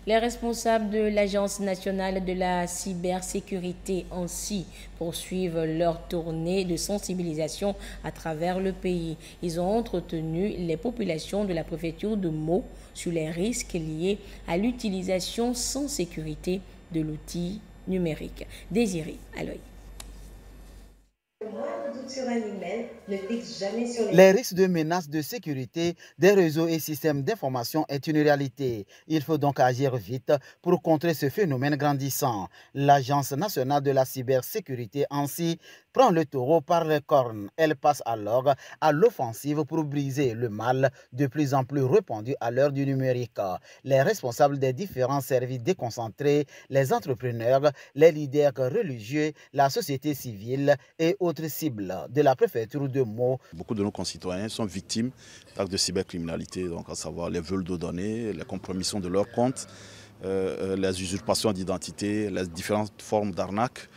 Les responsables de l'Agence nationale de la cybersécurité ANSSI poursuivent leur tournée de sensibilisation à travers le pays. Ils ont entretenu les populations de la préfecture de Meaux sur les risques liés à l'utilisation sans sécurité de l'outil numérique. Désiré Aloy. Les risques de menaces de sécurité des réseaux et systèmes d'information est une réalité. Il faut donc agir vite pour contrer ce phénomène grandissant. L'Agence nationale de la cybersécurité ANSSI prend le taureau par les cornes. Elle passe alors à l'offensive pour briser le mal de plus en plus répandu à l'heure du numérique. Les responsables des différents services déconcentrés, les entrepreneurs, les leaders religieux, la société civile et autres cibles de la préfecture de Meaux. Beaucoup de nos concitoyens sont victimes d'actes de cybercriminalité, donc à savoir les vols de données, la compromission de leurs comptes, les usurpations d'identité, les différentes formes d'arnaques.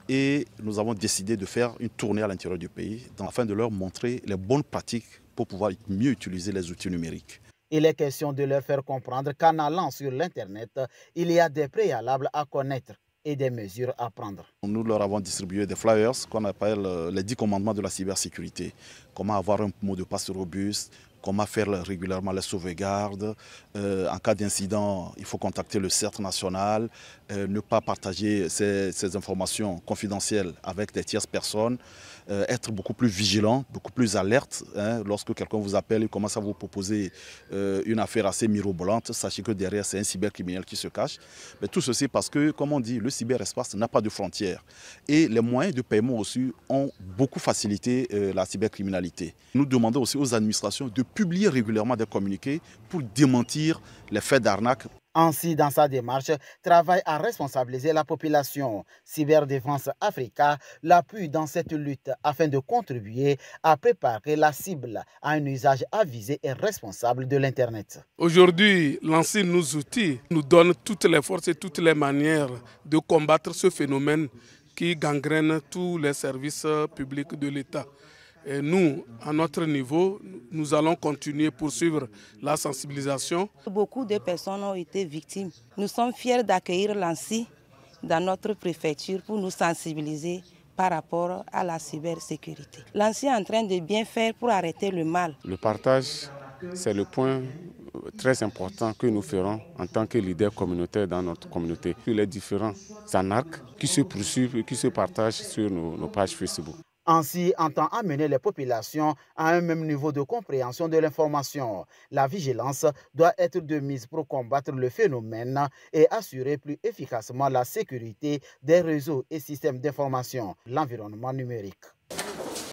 Et nous avons décidé de faire une tournée à l'intérieur du pays afin de leur montrer les bonnes pratiques pour pouvoir mieux utiliser les outils numériques. Il est question de leur faire comprendre qu'en allant sur l'Internet, il y a des préalables à connaître et des mesures à prendre. Nous leur avons distribué des flyers qu'on appelle les 10 commandements de la cybersécurité. Comment avoir un mot de passe robuste, comment faire régulièrement les sauvegardes. En cas d'incident, il faut contacter le CERT national, ne pas partager ces informations confidentielles avec des tierces personnes, être beaucoup plus vigilant, beaucoup plus alerte. Lorsque quelqu'un vous appelle et commence à vous proposer une affaire assez mirobolante, sachez que derrière, c'est un cybercriminel qui se cache. Mais tout ceci parce que, comme on dit, le cyberespace n'a pas de frontières. Et les moyens de paiement aussi ont beaucoup facilité la cybercriminalité. Nous demandons aussi aux administrations de publier régulièrement des communiqués pour démentir les faits d'arnaque. ANSSI, dans sa démarche, travaille à responsabiliser la population. Cyberdéfense Africa l'appuie dans cette lutte afin de contribuer à préparer la cible à un usage avisé et responsable de l'Internet. Aujourd'hui, l'ANSSI nous donne toutes les forces et toutes les manières de combattre ce phénomène qui gangrène tous les services publics de l'État. Et nous, à notre niveau, nous allons continuer à poursuivre la sensibilisation. Beaucoup de personnes ont été victimes. Nous sommes fiers d'accueillir l'ANSSI dans notre préfecture pour nous sensibiliser par rapport à la cybersécurité. L'ANSSI est en train de bien faire pour arrêter le mal. Le partage, c'est le point très important que nous ferons en tant que leader communautaire dans notre communauté. Les différents anarques qui se poursuivent et qui se partagent sur nos pages Facebook. ANSSI entend amener les populations à un même niveau de compréhension de l'information. La vigilance doit être de mise pour combattre le phénomène et assurer plus efficacement la sécurité des réseaux et systèmes d'information, l'environnement numérique.